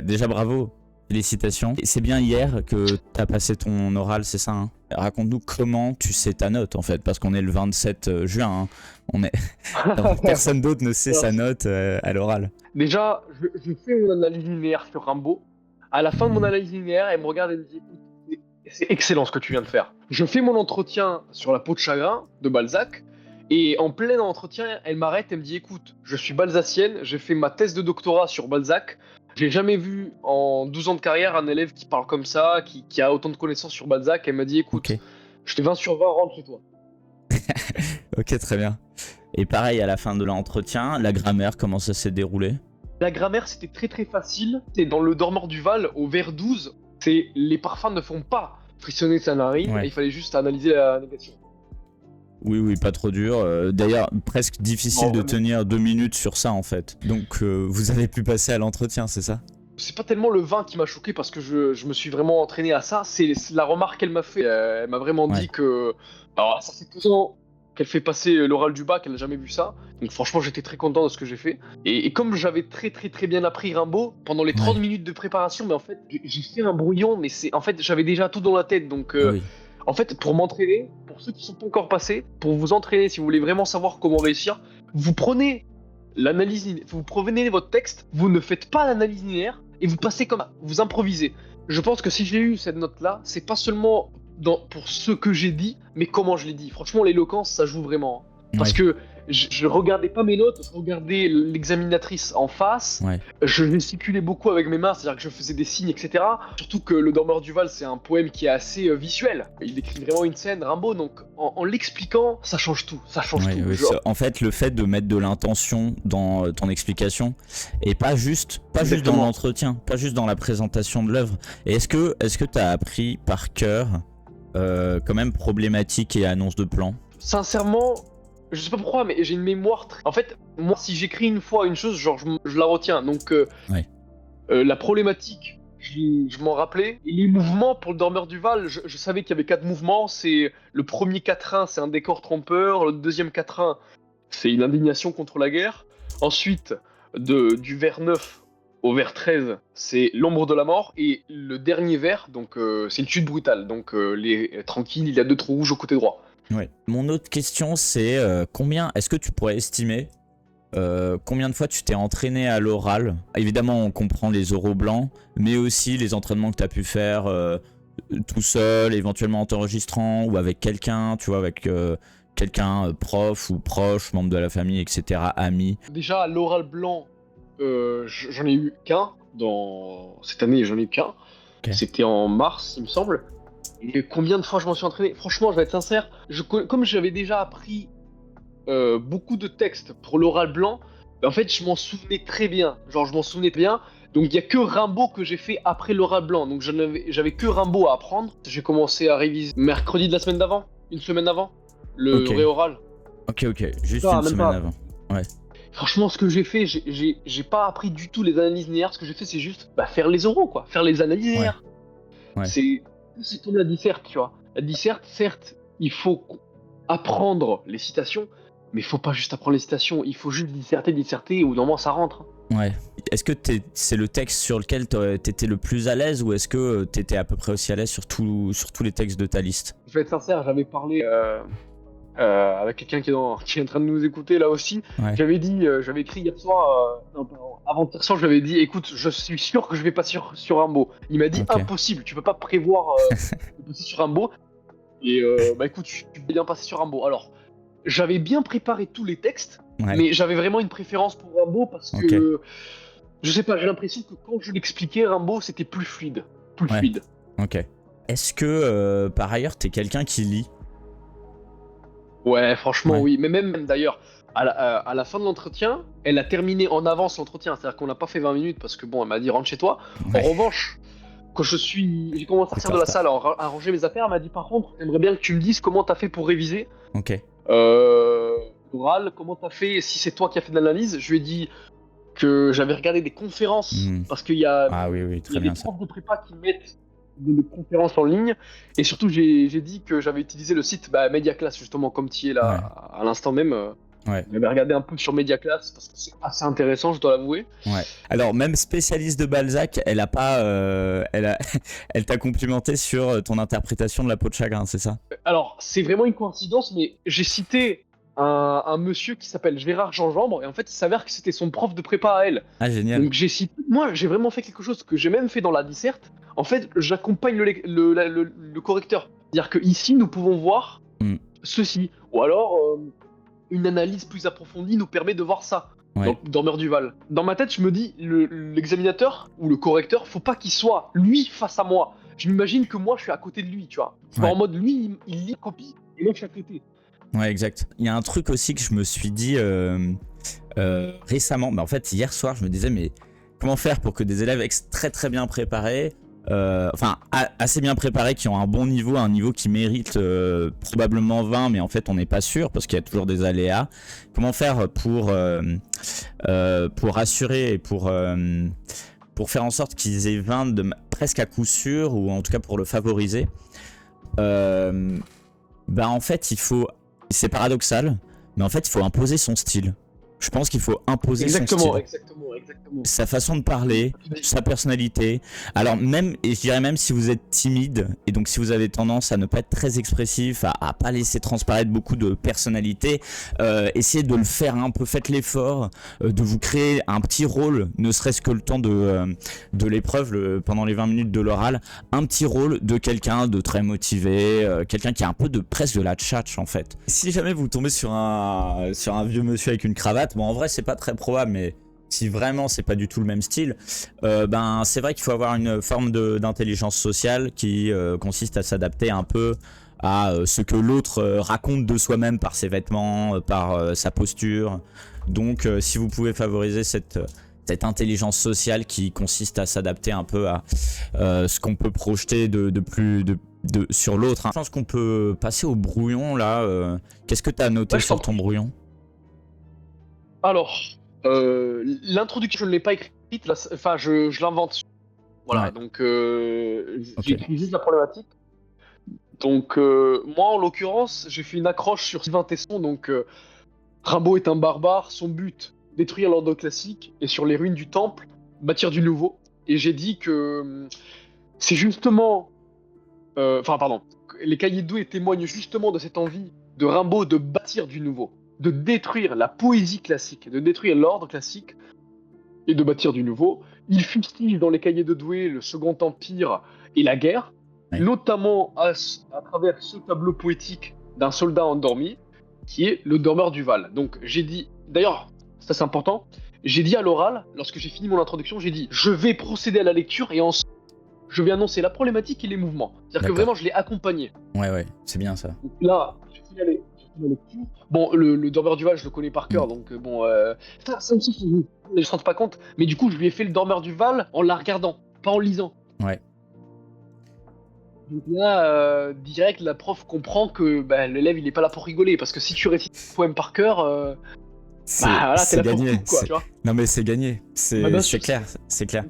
Déjà bravo, félicitations. Et c'est bien hier que t'as passé ton oral, c'est ça hein? Raconte-nous comment tu sais ta note en fait, parce qu'on est le 27 juin. Hein. On est... Personne d'autre ne sait Alors, sa note à l'oral. déjà, je fais mon analyse linéaire sur Rimbaud. À la fin de mon Mhm. analyse linéaire, elle me regarde et me dit écoute, c'est excellent ce que tu viens de faire. Je fais mon entretien sur la peau de chagrin de Balzac. Et en plein entretien, elle m'arrête et me dit écoute, je suis balsacienne, j'ai fait ma thèse de doctorat sur Balzac. J'ai jamais vu en 12 ans de carrière un élève qui parle comme ça, qui a autant de connaissances sur Balzac. Elle m'a dit Ok, écoute, je fais 20 sur 20, rentre chez toi. ok, très bien. Et pareil, à la fin de l'entretien, la grammaire, comment ça s'est déroulé? La grammaire, c'était très très facile. C'est dans le Dormeur du Val, au vers 12, c'est les parfums ne font pas frissonner sa narine, et Ouais. il fallait juste analyser la négation. Oui, oui, pas trop dur. D'ailleurs, presque difficile Non, de vraiment. tenir 2 minutes sur ça en fait. Donc, vous avez pu passer à l'entretien, c'est ça? C'est pas tellement le vin qui m'a choqué parce que je me suis vraiment entraîné à ça. C'est la remarque qu'elle m'a fait. Elle m'a vraiment dit Ouais. que. Alors, ça fait 2 ans qu'elle fait passer l'oral du bac, elle n'a jamais vu ça. Donc, franchement, j'étais très content de ce que j'ai fait. Et comme j'avais très, très, très bien appris Rimbaud pendant les 30 Ouais. minutes de préparation, mais en fait, j'ai fait un brouillon, mais c'est. En fait, j'avais déjà tout dans la tête. Donc, Ah oui. en fait, pour m'entraîner, pour ceux qui sont pas encore passés, pour vous entraîner, si vous voulez vraiment savoir comment réussir, vous prenez vous prenez votre texte, vous ne faites pas l'analyse linéaire et vous passez comme vous improvisez. Je pense que si j'ai eu cette note-là, c'est pas seulement pour ce que j'ai dit, mais comment je l'ai dit. Franchement, l'éloquence, ça joue vraiment. Parce Ouais. que je regardais pas mes notes, je regardais l'examinatrice en face, Ouais. je gesticulais beaucoup avec mes mains, c'est-à-dire que je faisais des signes, etc. Surtout que Le Dormeur du Val, c'est un poème qui est assez visuel. Il décrit vraiment une scène, Rimbaud, donc en l'expliquant, ça change tout. Ça change Ouais, tout. ouais, en fait, le fait de mettre de l'intention dans ton explication et pas juste dans Exactement. l'entretien, pas juste dans la présentation de l'œuvre. Et est-ce que t'as appris par cœur quand même problématique et annonce de plan? Sincèrement, je sais pas pourquoi, mais j'ai une mémoire très... En fait, moi, si j'écris une fois une chose, genre, je la retiens. Donc, Ouais. la problématique, je m'en rappelais. Et les mouvements, pour Le Dormeur du Val, je savais qu'il y avait 4 mouvements. C'est le premier quatrain, c'est un décor trompeur. Le deuxième quatrain, c'est une indignation contre la guerre. Ensuite, du vers 9 au vers 13, c'est l'ombre de la mort. Et le dernier vers, donc, c'est une chute brutale. Donc, tranquille, il y a 2 trous rouges au côté droit. Ouais. Mon autre question, c'est est-ce que tu pourrais estimer combien de fois tu t'es entraîné à l'oral? Évidemment, on comprend les oraux blancs, mais aussi les entraînements que tu as pu faire tout seul, éventuellement en t'enregistrant ou avec quelqu'un, tu vois, avec quelqu'un prof ou proche, membre de la famille, etc., ami. Déjà, l'oral blanc, j'en ai eu qu'un. Cette année, j'en ai eu qu'un. Ok. C'était en mars, il me semble. Et combien de fois je m'en suis entraîné? Franchement, je vais être sincère. Comme j'avais déjà appris beaucoup de textes pour l'oral blanc, en fait, je m'en souvenais très bien. Genre, je m'en souvenais bien. Donc, il y a que Rimbaud que j'ai fait après l'oral blanc. Donc, j'avais que Rimbaud à apprendre. J'ai commencé à réviser mercredi de la semaine d'avant, une semaine avant, le Ok, vrai oral. ok, juste Ça, une même semaine pas. avant. Ouais, Franchement, ce que j'ai fait, j'ai pas appris du tout les analyses linéaires. Ce que j'ai fait, c'est juste faire les oraux, quoi. Faire les analyses ouais, linéaires. ouais, C'est comme la disserte, tu vois. La disserte, certes, il faut apprendre les citations, mais il faut pas juste apprendre les citations. Il faut juste disserter, et au bout d'un moment, ça rentre. ouais. Est-ce que c'est le texte sur lequel t'étais le plus à l'aise ou est-ce que t'étais à peu près aussi à l'aise sur tous les textes de ta liste? Je vais être sincère, j'avais parlé avec quelqu'un qui est en train de nous écouter là aussi. Ouais, J'avais écrit hier soir, non, pardon, avant-hier soir, je lui avais dit, écoute, je suis sûr que je vais pas sur un mot. Il m'a dit, ok, impossible, tu peux pas prévoir de passer sur un mot. Et écoute, je suis bien passé sur Rimbaud. Alors, j'avais bien préparé tous les textes, ouais, mais j'avais vraiment une préférence pour Rimbaud parce ok, que, je sais pas, j'ai l'impression que quand je l'expliquais, Rimbaud, c'était plus fluide. Plus ouais, fluide. ok. Est-ce que par ailleurs t'es quelqu'un qui lit? Ouais, franchement, Ouais, oui. Mais même d'ailleurs, à la fin de l'entretien, elle a terminé en avance l'entretien. C'est-à-dire qu'on n'a pas fait 20 minutes parce que, bon, elle m'a dit rentre chez toi. En ouais, revanche, quand j'ai commencé à t'étais sortir en de la retard. salle, à ranger mes affaires, elle m'a dit par contre, j'aimerais bien que tu me dises comment t'as fait pour réviser. Ok. Euh, L'oral, comment t'as fait, si c'est toi qui as fait de l'analyse. Je lui ai dit que j'avais regardé des conférences, Hmm. parce qu'il y a, Ah oui, oui, il y très a des bien ça. profs de prépa qui mettent des conférences en ligne, et surtout j'ai dit que j'avais utilisé le site Media Class, justement, comme tu y es là Ouais, à l'instant même. Ouais. J'avais regardé un peu sur Mediaclass parce que c'est assez intéressant, je dois l'avouer. Ouais. Alors même spécialiste de Balzac, elle a pas, elle t'a complimenté sur ton interprétation de la peau de chagrin, c'est ça? Alors, c'est vraiment une coïncidence, mais j'ai cité un monsieur qui s'appelle Gérard Gingembre, et en fait, il s'avère que c'était son prof de prépa à elle. Ah génial. Donc, moi, j'ai vraiment fait quelque chose que j'ai même fait dans la disserte. En fait, j'accompagne le correcteur. C'est-à-dire que ici, nous pouvons voir Mm. ceci. Ou alors, une analyse plus approfondie nous permet de voir ça. Ouais. Donc, dormeur du Val. Dans ma tête, je me dis, l'examinateur ou le correcteur, faut pas qu'il soit lui face à moi. Je m'imagine que moi, je suis à côté de lui, tu vois. C'est Ouais. en mode, lui, il lit, copie, et moi, je suis à côté. Ouais, exact. Il y a un truc aussi que je me suis dit récemment, mais en fait hier soir, je me disais mais comment faire pour que des élèves très très bien préparés, assez bien préparés, qui ont un bon niveau, un niveau qui mérite probablement 20, mais en fait on n'est pas sûr parce qu'il y a toujours des aléas. Comment faire pour assurer et pour faire en sorte qu'ils aient 20 presque à coup sûr, ou en tout cas pour le favoriser. En fait il faut, c'est paradoxal, mais en fait il faut imposer son style. Je pense qu'il faut imposer son style. Exactement. Sa façon de parler, sa personnalité. Alors même, et je dirais même si vous êtes timide, et donc si vous avez tendance à ne pas être très expressif, à pas laisser transparaître beaucoup de personnalité, essayez de le faire un peu, faites l'effort de vous créer un petit rôle, ne serait-ce que le temps de l'épreuve, pendant les 20 minutes de l'oral, un petit rôle de quelqu'un de très motivé, quelqu'un qui a un peu presque de la tchatch en fait. Si jamais vous tombez sur un vieux monsieur avec une cravate, bon en vrai c'est pas très probable, mais si vraiment c'est pas du tout le même style, c'est vrai qu'il faut avoir une forme d'intelligence sociale qui consiste à s'adapter un peu à ce que l'autre raconte de soi-même par ses vêtements, par sa posture. Donc si vous pouvez favoriser cette intelligence sociale qui consiste à s'adapter un peu à ce qu'on peut projeter sur l'autre. Je pense qu'on peut passer au brouillon là. Qu'est-ce que tu as noté sur ton brouillon? Alors, l'introduction, je ne l'ai pas écrite, je l'invente. Voilà, Ouais. donc Ok. j'écris juste la problématique. Donc, moi, en l'occurrence, j'ai fait une accroche sur Sylvain Tesson. Donc, Rimbaud est un barbare, son but, détruire l'ordre classique, et sur les ruines du temple, bâtir du nouveau. Et j'ai dit que c'est justement... les cahiers de Douai témoignent justement de cette envie de Rimbaud de bâtir du nouveau, de détruire la poésie classique, de détruire l'ordre classique et de bâtir du nouveau. Il fustige dans les cahiers de Douai le Second Empire et la guerre, Ouais. notamment à travers ce tableau poétique d'un soldat endormi, qui est le dormeur du Val. Donc j'ai dit, d'ailleurs, ça c'est important, j'ai dit à l'oral, lorsque j'ai fini mon introduction, j'ai dit, je vais procéder à la lecture et ensuite je vais annoncer la problématique et les mouvements. C'est-à-dire que vraiment je l'ai accompagné. Ouais, c'est bien ça. Donc là, j'ai fini la lecture. Bon, le dormeur du Val, je le connais par cœur, donc ça aussi, je ne se rendent pas compte. Mais du coup, je lui ai fait le dormeur du Val en la regardant, pas en lisant. Ouais. Donc là, direct, la prof comprend que l'élève, il est pas là pour rigoler, parce que si tu récites le poème par cœur, t'es là pour gagné. tout, quoi, tu vois. Non mais c'est gagné, c'est clair, c'est clair.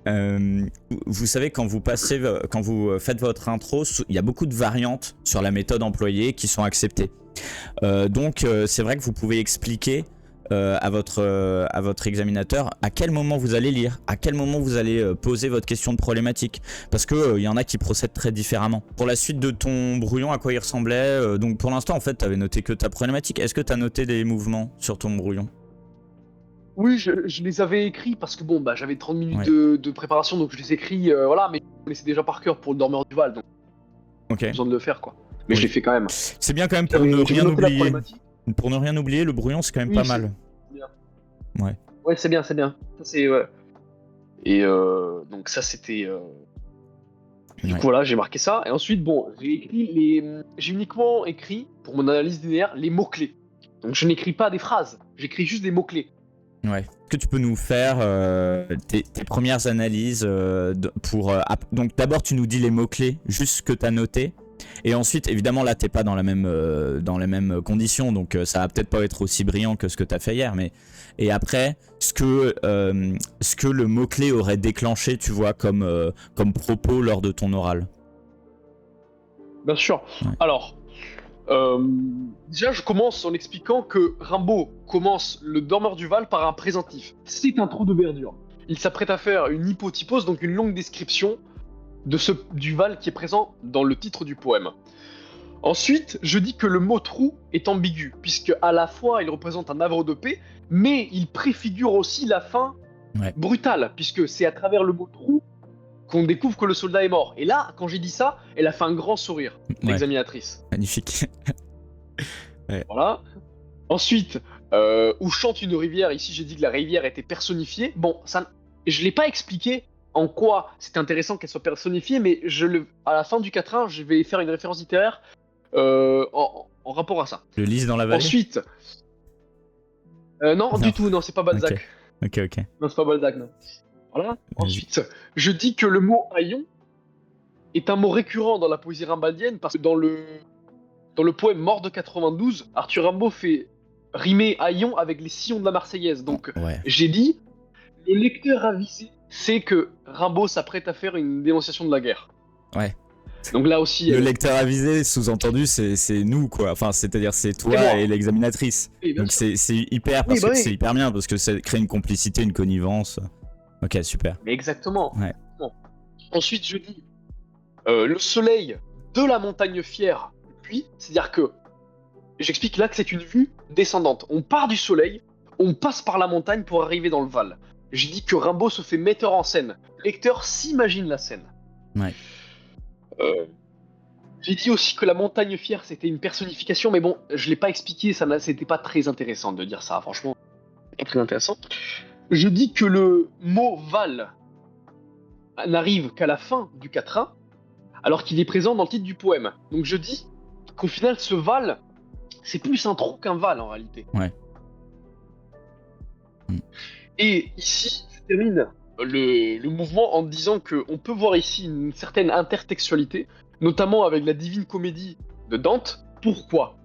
Vous savez, quand vous faites votre intro, il y a beaucoup de variantes sur la méthode employée qui sont acceptées. Donc c'est vrai que vous pouvez expliquer à votre examinateur à quel moment vous allez lire, à quel moment vous allez poser votre question de problématique, parce que il y en a qui procèdent très différemment. Pour la suite de ton brouillon, à quoi il ressemblait, donc pour l'instant en fait tu avais noté que ta problématique. Est-ce que tu as noté des mouvements sur ton brouillon? Oui, je les avais écrits parce que j'avais 30 minutes de préparation, donc je les écris, mais je connaissais déjà par cœur pour le dormeur du Val, donc j'ai besoin de le faire, quoi. Mais je l'ai fait quand même. C'est bien quand même pour ne rien oublier. Pour ne rien oublier, le brouillon c'est quand même pas mal. Bien. Ouais. Ouais, c'est bien. Ça, c'est, ouais. Et donc ça, c'était... Du coup, voilà, j'ai marqué ça. Et ensuite, j'ai uniquement écrit, pour mon analyse linéaire, les mots-clés. Donc je n'écris pas des phrases, j'écris juste des mots-clés. Ouais. Est-ce que tu peux nous faire tes premières analyses donc d'abord tu nous dis les mots-clés, juste ce que tu as noté. Et ensuite, évidemment, là, t'es pas dans les mêmes conditions, donc ça va peut-être pas être aussi brillant que ce que t'as fait hier, mais... Et après, ce que le mot-clé aurait déclenché, tu vois, comme propos lors de ton oral. Bien sûr. Ouais. Alors, Euh, Déjà, je commence en expliquant que Rimbaud commence le dormeur du Val par un présentif. C'est un trou de verdure. Il s'apprête à faire une hypotypose, donc une longue description du Val qui est présent dans le titre du poème. Ensuite, je dis que le mot trou est ambigu, puisque à la fois il représente un havre de paix, mais il préfigure aussi la fin brutale, puisque c'est à travers le mot trou qu'on découvre que le soldat est mort. Et là, quand j'ai dit ça, elle a fait un grand sourire, l'examinatrice. Magnifique. Voilà. Ensuite, où chante une rivière, ici j'ai dit que la rivière était personnifiée. Bon, ça, je l'ai pas expliqué en quoi c'est intéressant qu'elle soit personnifiée, mais à la fin du 4-1, je vais faire une référence littéraire en rapport à ça. Le lys dans la vallée. Ensuite, non, du tout, non, c'est pas Balzac. Ok. Non, c'est pas Balzac, non. Voilà. Ensuite, je dis que le mot haillon est un mot récurrent dans la poésie rimbaldienne, parce que dans le poème Mort de 92, Arthur Rimbaud fait rimer haillon avec les sillons de la Marseillaise. Donc, j'ai dit, le lecteur avisé sait que Rimbaud s'apprête à faire une dénonciation de la guerre. Ouais. Donc là aussi... Le lecteur avisé, sous-entendu, c'est nous, quoi. Enfin, c'est-à-dire, c'est toi et l'examinatrice. Oui, donc c'est hyper, c'est hyper bien, parce que ça crée une complicité, une connivence. Ok, super. Mais exactement. Ouais. Bon. Ensuite, je dis, le soleil de la montagne fière, puis, c'est-à-dire que, j'explique là que c'est une vue descendante. On part du soleil, on passe par la montagne pour arriver dans le Val. Je dis que Rimbaud se fait metteur en scène. Le lecteur s'imagine la scène. Ouais. J'ai dit aussi que la montagne fière c'était une personnification, mais bon, je l'ai pas expliqué, c'était pas très intéressant de dire ça, franchement, pas très intéressant. Je dis que le mot Val n'arrive qu'à la fin du 4-1, alors qu'il est présent dans le titre du poème. Donc je dis qu'au final, ce Val, c'est plus un trou qu'un Val en réalité. Ouais. Et ici, je termine le mouvement en disant qu'on peut voir ici une certaine intertextualité, notamment avec la Divine Comédie de Dante. Pourquoi ?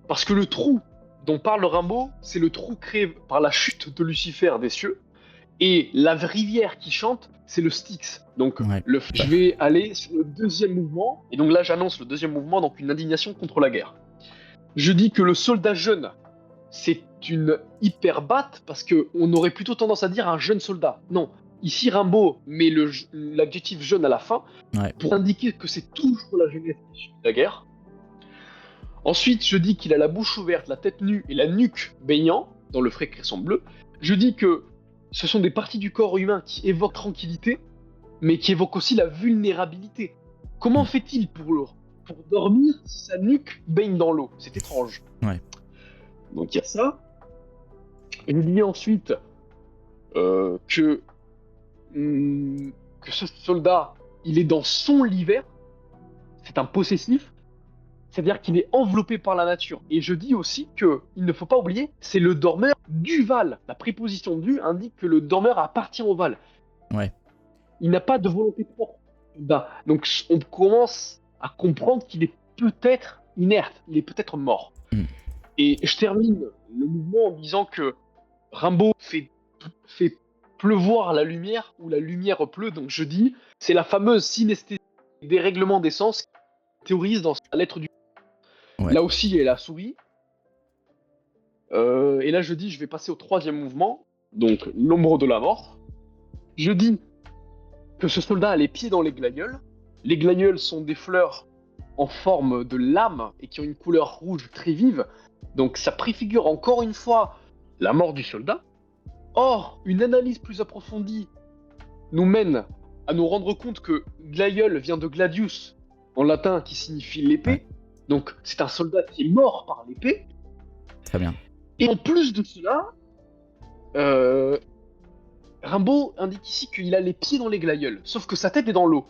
Parce que le trou dont parle Rimbaud, c'est le trou créé par la chute de Lucifer des cieux, et la rivière qui chante, c'est le Styx. Donc je vais aller sur le deuxième mouvement, et donc là j'annonce le deuxième mouvement, donc une indignation contre la guerre. Je dis que le soldat jeune, c'est une hyperbate, parce qu'on aurait plutôt tendance à dire un jeune soldat. Non, ici Rimbaud met l'adjectif jeune à la fin, pour indiquer que c'est toujours la jeunesse issue de la guerre. Ensuite, je dis qu'il a la bouche ouverte, la tête nue et la nuque baignant dans le frais cresson bleu. Je dis que ce sont des parties du corps humain qui évoquent tranquillité, mais qui évoquent aussi la vulnérabilité. Comment fait-il pour dormir si sa nuque baigne dans l'eau ? C'est étrange. Ouais. Donc il y a ça. Et je dis ensuite que ce soldat, il est dans son l'hiver. C'est un possessif. C'est-à-dire qu'il est enveloppé par la nature. Et je dis aussi qu'il ne faut pas oublier, c'est le dormeur du Val. La préposition du indique que le dormeur appartient au Val. Ouais. Il n'a pas de volonté propre. Donc on commence à comprendre qu'il est peut-être inerte, il est peut-être mort. Et je termine le mouvement en disant que Rimbaud fait pleuvoir la lumière, ou la lumière pleut. Donc je dis, c'est la fameuse synesthésie, dérèglement des sens, qui théorise dans sa lettre du... Là aussi, il y a la souris. Et là, je dis, je vais passer au troisième mouvement, donc l'ombre de la mort. Je dis que ce soldat a les pieds dans les glaïeuls. Les glaïeuls sont des fleurs en forme de lame et qui ont une couleur rouge très vive. Donc ça préfigure encore une fois la mort du soldat. Or, une analyse plus approfondie nous mène à nous rendre compte que glaïeul vient de gladius, en latin, qui signifie l'épée. Donc c'est un soldat qui est mort par l'épée. Très bien. Et en plus de cela, Rimbaud indique ici qu'il a les pieds dans les glaïeuls, sauf que sa tête est dans l'eau.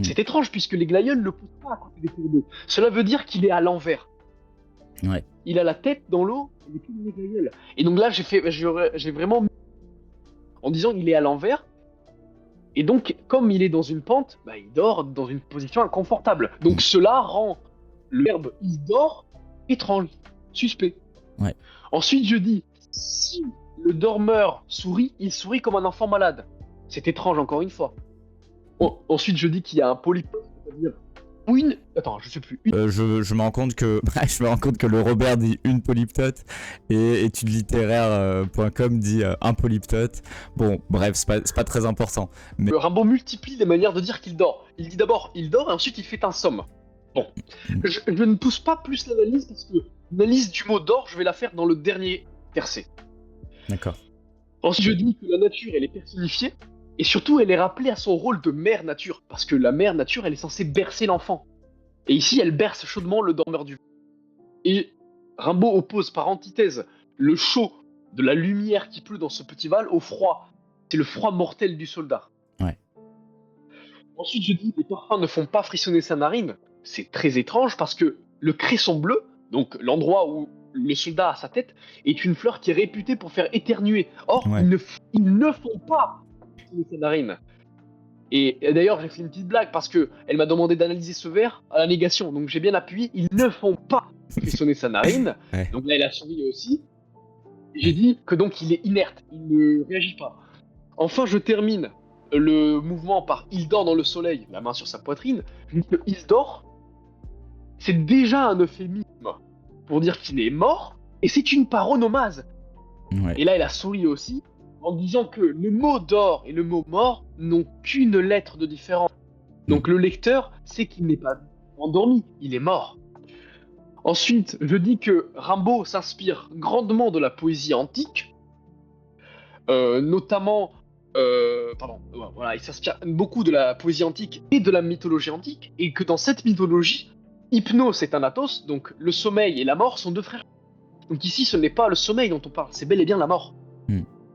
C'est étrange puisque les glaïeuls ne poussent pas à côté des cours d'eau. Cela veut dire qu'il est à l'envers. Ouais. Il a la tête dans l'eau et les pieds dans les glaïeuls. Et donc là, j'ai vraiment en disant qu'il est à l'envers. Et donc, comme il est dans une pente, il dort dans une position inconfortable. Donc cela rend le verbe « il dort » étrange, suspect. Ouais. Ensuite, je dis, si le dormeur sourit, il sourit comme un enfant malade. C'est étrange, encore une fois. Ensuite, je dis qu'il y a un polypode, c'est-à-dire Ou une. Attends, je sais plus. Une... Je me rends compte que je me rends compte que le Robert dit une polyptote et étudeslittéraires.com dit un polyptote. Bon, bref, c'est pas très important. Mais Rimbaud multiplie les manières de dire qu'il dort. Il dit d'abord il dort et ensuite il fait un somme. Bon. Je ne pousse pas plus l'analyse parce que l'analyse du mot dort, je vais la faire dans le dernier tercet. d'accord. Ensuite, je dis que la nature, elle est personnifiée et surtout, elle est rappelée à son rôle de mère nature parce que la mère nature, elle est censée bercer l'enfant. Et ici, elle berce chaudement le dormeur du. Et Rimbaud oppose par antithèse le chaud de la lumière qui pleut dans ce petit Val au froid. C'est le froid mortel du soldat. Ouais. Ensuite, je dis les parfums ne font pas frissonner sa narine. C'est très étrange parce que le cresson bleu, donc l'endroit où le soldat a sa tête, est une fleur qui est réputée pour faire éternuer. Or, Ouais. ils ne font pas frissonner sa narine. Et d'ailleurs, j'ai fait une petite blague parce que elle m'a demandé d'analyser ce vers à la négation. Donc j'ai bien appuyé, ils ne font pas frissonner sa narine. Ouais. Donc là, elle a souri aussi. J'ai dit que donc il est inerte, il ne réagit pas. Enfin, je termine le mouvement par il dort dans le soleil, la main sur sa poitrine. Je dis que il dort, c'est déjà un euphémisme pour dire qu'il est mort, et c'est une paronomase. Ouais. Et là, elle a souri aussi, en disant que le mot d'or et le mot mort n'ont qu'une lettre de différence. Donc le lecteur sait qu'il n'est pas endormi, il est mort. Ensuite, je dis que Rimbaud s'inspire grandement de la poésie antique, notamment, voilà, il s'inspire beaucoup de la poésie antique et de la mythologie antique, et que dans cette mythologie, Hypnos et Thanatos, donc le sommeil et la mort, sont deux frères. Donc ici, ce n'est pas le sommeil dont on parle, c'est bel et bien la mort.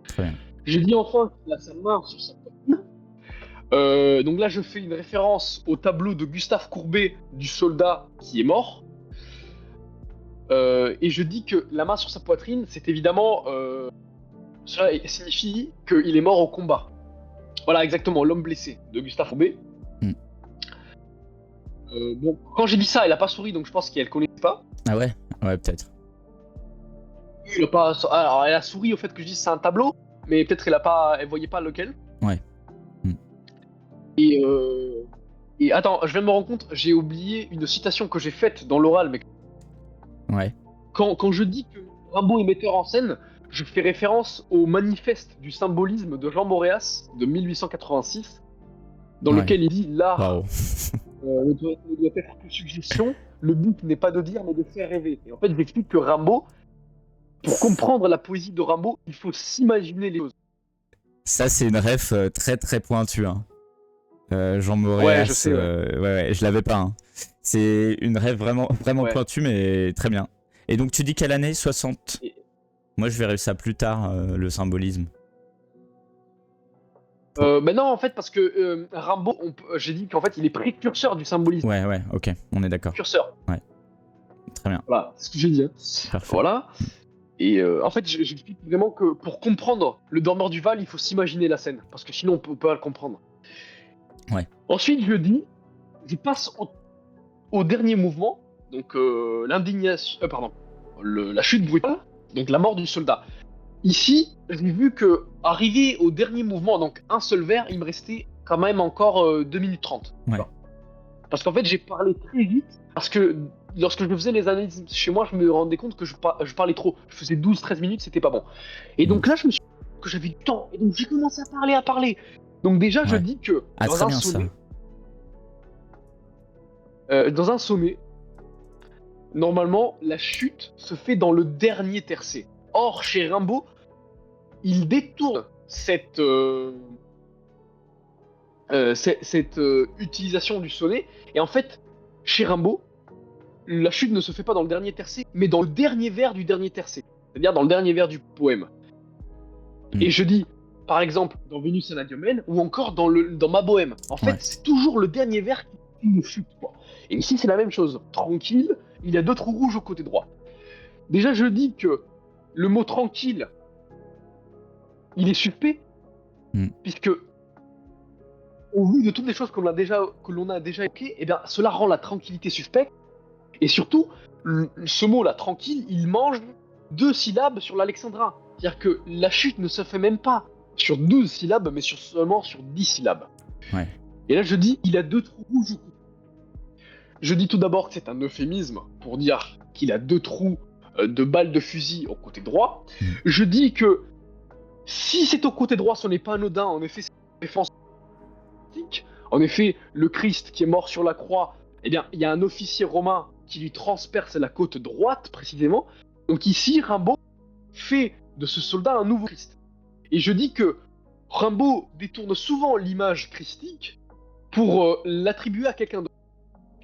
Très bien. J'ai dit enfin qu'il a sa main sur sa poitrine. Donc là, je fais une référence au tableau de Gustave Courbet du soldat qui est mort. Et je dis que la main sur sa poitrine, c'est évidemment. Cela signifie qu'il est mort au combat. Voilà, exactement, l'homme blessé de Gustave Courbet. Mm. Bon, quand j'ai dit ça, elle a pas souri, donc je pense qu'elle connaissait pas. Ah ouais? Ouais, peut-être. Elle a pas... Alors, elle a souri au fait que je dise c'est un tableau, mais peut-être elle voyait pas lequel. Ouais. Mm. Et attends, je viens de me rendre compte, j'ai oublié une citation que j'ai faite dans l'oral, mais Ouais. quand je dis que Rimbaud est metteur en scène, je fais référence au manifeste du symbolisme de Jean Moréas de 1886, dans Ouais. lequel il dit l'art Waouh. ne doit être que suggestion, le but n'est pas de dire mais de faire rêver. Et en fait, j'explique que Rimbaud, pour comprendre la poésie de Rimbaud, il faut s'imaginer les choses. Ça, c'est une ref très très pointue. Hein. Jean Ouais, Moréas, je sais, ouais. ouais, je l'avais pas. Hein. C'est une ref vraiment Ouais. pointue, mais très bien. Et donc, tu dis quelle année? 60? Et- Moi, je verrai ça plus tard, le symbolisme. Mais non, en fait, parce que Rimbaud, j'ai dit qu'en fait, il est précurseur du symbolisme. Ouais, ouais, ok, on est d'accord. Précurseur. Très bien, Voilà, c'est ce que j'ai dit. Hein. parfait. Voilà. Et en fait, j'explique vraiment que pour comprendre le dormeur du Val, il faut s'imaginer la scène, parce que sinon on peut pas le comprendre. Ouais. Ensuite, je passe au dernier mouvement, donc l'indignation, la chute brutale, donc la mort du soldat. Ici, j'ai vu que arrivé au dernier mouvement, donc un seul vers, il me restait quand même encore 2 minutes 30. Ouais. Parce qu'en fait, j'ai parlé très vite, parce que lorsque je faisais les analyses chez moi, je me rendais compte que je parlais trop. Je faisais 12-13 minutes, c'était pas bon. Et donc là, je me suis dit que j'avais du temps, et donc j'ai commencé à parler. Donc déjà, je Ouais. dis que Ah, dans très un bien sonnet, ça. dans un sonnet, normalement, la chute se fait dans le dernier tercet. Or, chez Rimbaud, il détourne cette utilisation du sonnet, et en fait, chez Rimbaud, la chute ne se fait pas dans le dernier tercet, mais dans le dernier vers du dernier tercet, c'est-à-dire dans le dernier vers du poème. Mm. Et je dis, par exemple, dans Vénus Anadyomène, ou encore dans Ma Bohème. En fait, Ouais. c'est toujours le dernier vers qui une chute, quoi. Et ici, c'est la même chose. Tranquille, il y a 2 trous rouges au côté droit. Déjà, je dis que le mot tranquille, il est suspect, puisque au vu de toutes les choses que l'on a déjà évoquées, eh bien, cela rend la tranquillité suspecte. Et surtout, ce mot-là, tranquille, il mange 2 syllabes sur l'alexandrin. C'est-à-dire que la chute ne se fait même pas sur 12 syllabes, mais seulement sur 10 syllabes. Ouais. Et là, je dis, il a 2 trous rouges. Je dis tout d'abord que c'est un euphémisme pour dire qu'il a 2 trous de balles de fusil au côté droit. Je dis que si c'est au côté droit, ce n'est pas anodin. En effet, c'est une défense politique. En effet, le Christ qui est mort sur la croix, eh bien, il y a un officier romain qui lui transperce la côte droite, précisément. Donc ici, Rimbaud fait de ce soldat un nouveau Christ. Et je dis que Rimbaud détourne souvent l'image christique pour l'attribuer à quelqu'un d'autre.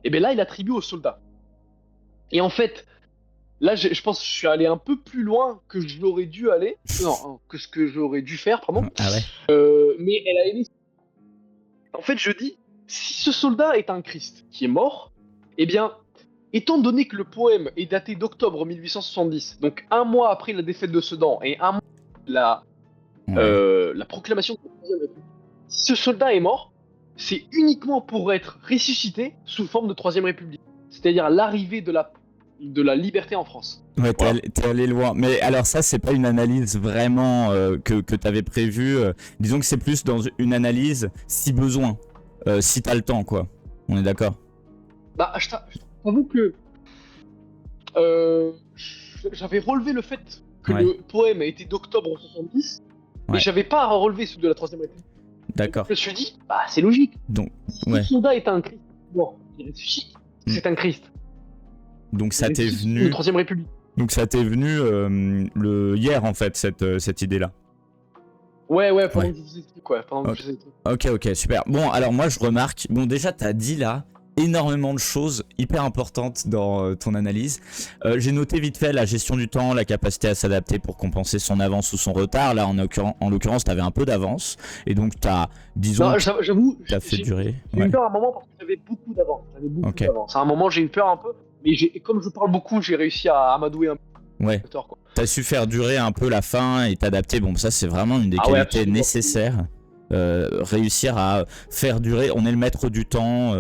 Et bien là, il l'attribue au soldat. Et en fait, là, je pense que je suis allé un peu plus loin que je l'aurais dû aller. Non, que ce que j'aurais dû faire, pardon. Ah ouais. Mais elle a aimé. En fait, je dis, si ce soldat est un Christ qui est mort, eh bien, étant donné que le poème est daté d'octobre 1870, donc 1 mois après la défaite de Sedan et 1 mois après la proclamation de la Troisième République, si ce soldat est mort, c'est uniquement pour être ressuscité sous forme de Troisième République, c'est-à-dire l'arrivée de la liberté en France. Ouais, Voilà. t'es allé loin. Mais alors ça, c'est pas une analyse vraiment que t'avais prévue. Disons que c'est plus dans une analyse si besoin, si t'as le temps, quoi. On est d'accord? Bah, je t'avoue que j'avais relevé le fait que Ouais. le poème était d'octobre 70, mais Ouais. j'avais pas relevé celui de la Troisième République. D'accord. Je me suis dit, bah c'est logique. Donc, Si ouais. le soldat est un Christ, bon, il ressuscite, c'est un Christ. Donc ça Il t'est ressuscite venu. une Troisième République. Donc ça t'est venu hier en fait cette idée-là. Ouais, pendant Ouais. que je faisais des trucs, ouais, pendant que je faisais des trucs. Ok, super. Bon, alors moi je remarque, bon déjà t'as dit là énormément de choses hyper importantes dans ton analyse. J'ai noté vite fait la gestion du temps, la capacité à s'adapter pour compenser son avance ou son retard. Là en l'occurrence t'avais un peu d'avance et donc disons, Non, j'avoue, t'as fait durer. j'ai eu peur à un moment parce que j'avais beaucoup d'avance. Ok. À un moment, j'ai eu peur un peu, mais comme je parle beaucoup, j'ai réussi à amadouer un peu Ouais. le tort, quoi. T'as su faire durer un peu la fin et t'adapter. Bon, ça c'est vraiment une des Ah ouais, qualités absolument. nécessaires. Réussir à faire durer. On est le maître du temps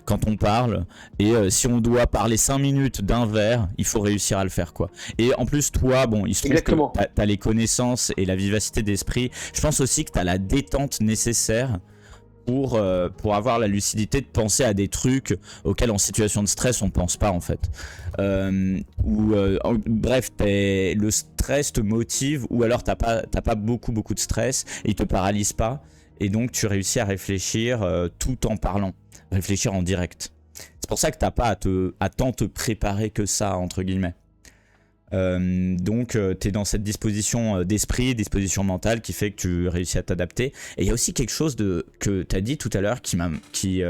quand on parle. Et si on doit parler 5 minutes d'un vers, il faut réussir à le faire, quoi. Et en plus, toi, bon, il se trouve Exactement. que t'as les connaissances et la vivacité d'esprit. Je pense aussi que t'as la détente nécessaire pour avoir la lucidité de penser à des trucs auxquels en situation de stress on pense pas en fait. Bref, le stress te motive ou alors t'as pas beaucoup de stress et il te paralyse pas et donc tu réussis à réfléchir tout en parlant, réfléchir en direct. C'est pour ça que t'as pas à tant te préparer que ça entre guillemets. Donc tu es dans cette disposition d'esprit, disposition mentale qui fait que tu réussis à t'adapter. Et il y a aussi quelque chose que tu as dit tout à l'heure qui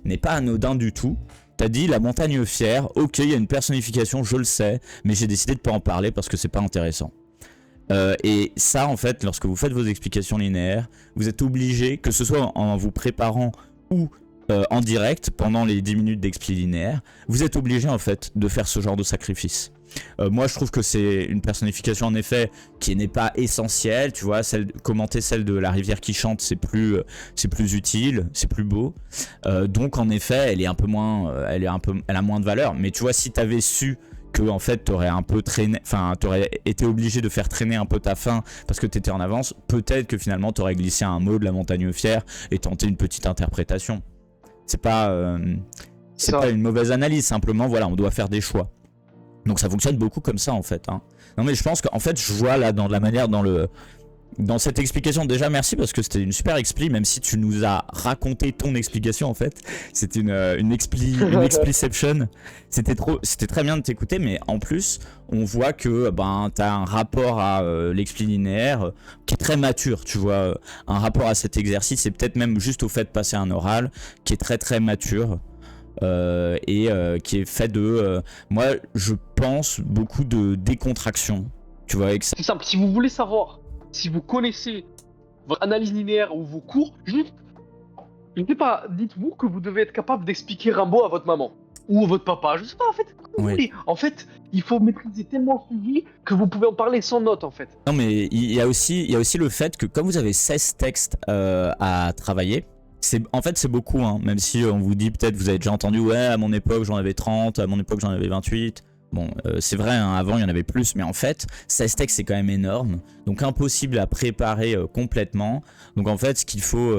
n'est pas anodin du tout. Tu as dit la montagne fière, ok, il y a une personnification, je le sais, mais j'ai décidé de pas en parler parce que c'est pas intéressant. Et ça, en fait, lorsque vous faites vos explications linéaires, vous êtes obligé, que ce soit en vous préparant ou en direct, pendant les 10 minutes d'expli linéaire, vous êtes obligé en fait de faire ce genre de sacrifice. Moi je trouve que c'est une personnification en effet qui n'est pas essentielle, tu vois, commenter celle de la rivière qui chante c'est plus utile, c'est plus beau, donc en effet elle est un peu moins, elle a moins de valeur, mais tu vois si t'avais su que en fait t'aurais un peu traîné, enfin t'aurais été obligé de faire traîner un peu ta fin parce que t'étais en avance, peut-être que finalement t'aurais glissé un mot de la montagne fière et tenté une petite interprétation. C'est pas une mauvaise analyse, simplement voilà, on doit faire des choix. Donc ça fonctionne beaucoup comme ça en fait, hein. Non mais je pense qu'en fait je vois là dans la manière, dans cette explication, déjà merci parce que c'était une super expli, même si tu nous as raconté ton explication en fait. C'était une expliception. C'était très bien de t'écouter, mais en plus on voit que t'as un rapport à l'expli linéaire qui est très mature, tu vois, un rapport à cet exercice et peut-être même juste au fait de passer un oral qui est très très mature. Qui est fait de moi je pense beaucoup de décontraction, tu vois, avec ça. C'est simple, si vous voulez savoir si vous connaissez votre analyse linéaire ou vos cours, juste, je ne sais pas, dites-vous que vous devez être capable d'expliquer Rimbaud à votre maman ou à votre papa, je sais pas en fait, comme vous voulez. En fait, il faut maîtriser tellement le sujet que vous pouvez en parler sans notes en fait. Non mais il y a aussi le fait que comme vous avez 16 textes à travailler, en fait c'est beaucoup, hein, même si on vous dit peut-être vous avez déjà entendu ouais à mon époque j'en avais 30, à mon époque j'en avais 28, Bon, c'est vrai, hein, avant il y en avait plus, mais en fait, 16 textes c'est quand même énorme, donc impossible à préparer complètement. Donc en fait, ce qu'il faut,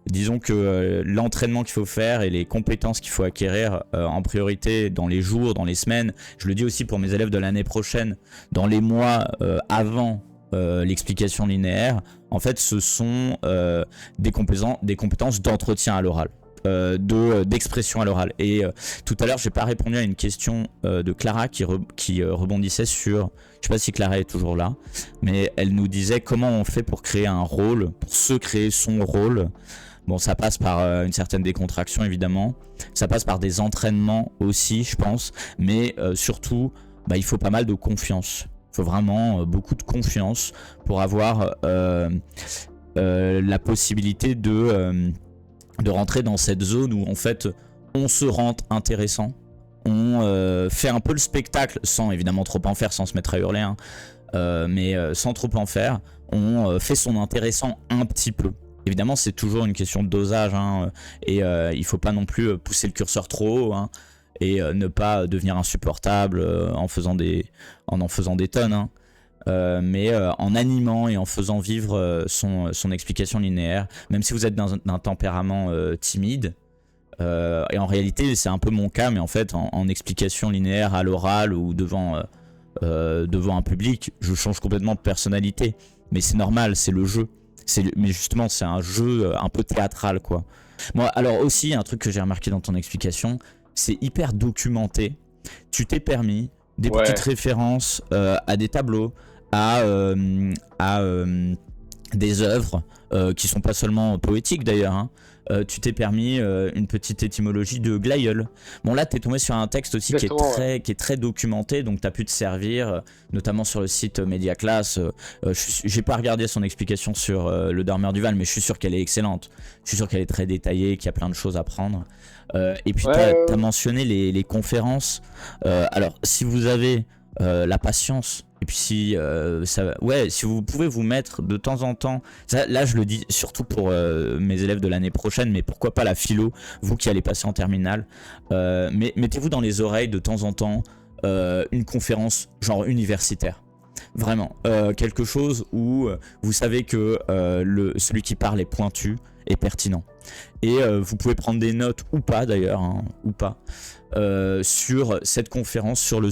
disons que l'entraînement qu'il faut faire et les compétences qu'il faut acquérir en priorité dans les jours, dans les semaines, je le dis aussi pour mes élèves de l'année prochaine, dans les mois avant l'explication linéaire, en fait ce sont des compétences d'entretien à l'oral. D'expression à l'oral. Et tout à l'heure, j'ai pas répondu à une question de Clara qui rebondissait sur, je sais pas si Clara est toujours là, mais elle nous disait comment on fait pour créer un rôle, pour se créer son rôle. Bon, ça passe par une certaine décontraction évidemment, ça passe par des entraînements aussi, je pense, mais surtout, il faut pas mal de confiance. Il faut vraiment beaucoup de confiance pour avoir la possibilité de rentrer dans cette zone où en fait on se rend intéressant, on fait un peu le spectacle sans évidemment trop en faire, sans se mettre à hurler, hein, mais sans trop en faire, on fait son intéressant un petit peu. Évidemment c'est toujours une question de dosage, hein, et il faut pas non plus pousser le curseur trop haut, hein, et ne pas devenir insupportable en faisant des tonnes, hein. Mais en animant et en faisant vivre son explication linéaire, même si vous êtes d'un tempérament timide, et en réalité c'est un peu mon cas, mais en fait en explication linéaire à l'oral ou devant un public, je change complètement de personnalité, mais c'est normal, c'est le jeu, mais justement c'est un jeu un peu théâtral quoi. Moi alors aussi un truc que j'ai remarqué dans ton explication, c'est hyper documenté, tu t'es permis des petites références à des tableaux, à des œuvres qui sont pas seulement poétiques d'ailleurs, hein. Tu t'es permis une petite étymologie de glaïeul. Bon là t'es tombé sur un texte aussi qui est très documenté, donc t'as pu te servir, notamment sur le site Mediaclass. J'ai pas regardé son explication sur le Dormeur du Val, mais je suis sûr qu'elle est excellente. Je suis sûr qu'elle est très détaillée, qu'il y a plein de choses à prendre. Et puis t'as mentionné les conférences. Alors si vous avez la patience, et puis si vous pouvez vous mettre de temps en temps, là je le dis surtout pour mes élèves de l'année prochaine, mais pourquoi pas la philo, vous qui allez passer en terminale, mais mettez-vous dans les oreilles de temps en temps une conférence genre universitaire. Vraiment, quelque chose où vous savez que celui qui parle est pointu et pertinent. Et vous pouvez prendre des notes ou pas d'ailleurs, hein, ou pas, sur cette conférence, sur un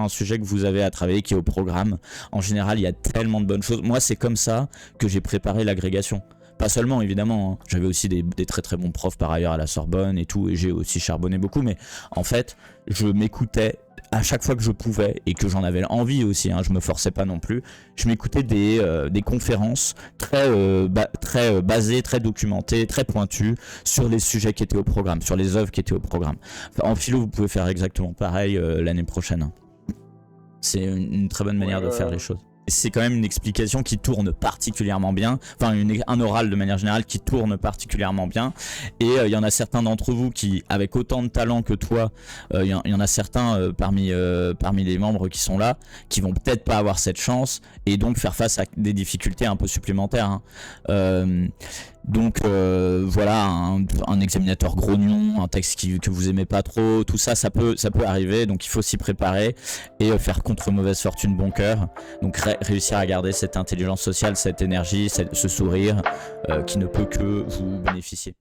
sujet que vous avez à travailler, qui est au programme. En général, il y a tellement de bonnes choses. Moi, c'est comme ça que j'ai préparé l'agrégation. Pas seulement, évidemment, hein. J'avais aussi des très très bons profs par ailleurs à la Sorbonne et tout, et j'ai aussi charbonné beaucoup, mais en fait, je m'écoutais à chaque fois que je pouvais et que j'en avais envie aussi, hein, je me forçais pas non plus, je m'écoutais des conférences très basées, très documentées, très pointues sur les sujets qui étaient au programme, sur les œuvres qui étaient au programme. Enfin, en philo, vous pouvez faire exactement pareil l'année prochaine, hein. C'est une très bonne manière de faire les choses. C'est quand même une explication qui tourne particulièrement bien, enfin un oral de manière générale qui tourne particulièrement bien, et il y en a certains d'entre vous qui, avec autant de talent que toi, il y en a certains parmi les membres qui sont là, qui vont peut-être pas avoir cette chance, et donc faire face à des difficultés un peu supplémentaires, hein. Donc voilà, un examinateur grognon, un texte que vous aimez pas trop, tout ça, ça peut arriver, donc il faut s'y préparer et faire contre mauvaise fortune bon cœur. Donc réussir à garder cette intelligence sociale, cette énergie, ce sourire qui ne peut que vous bénéficier.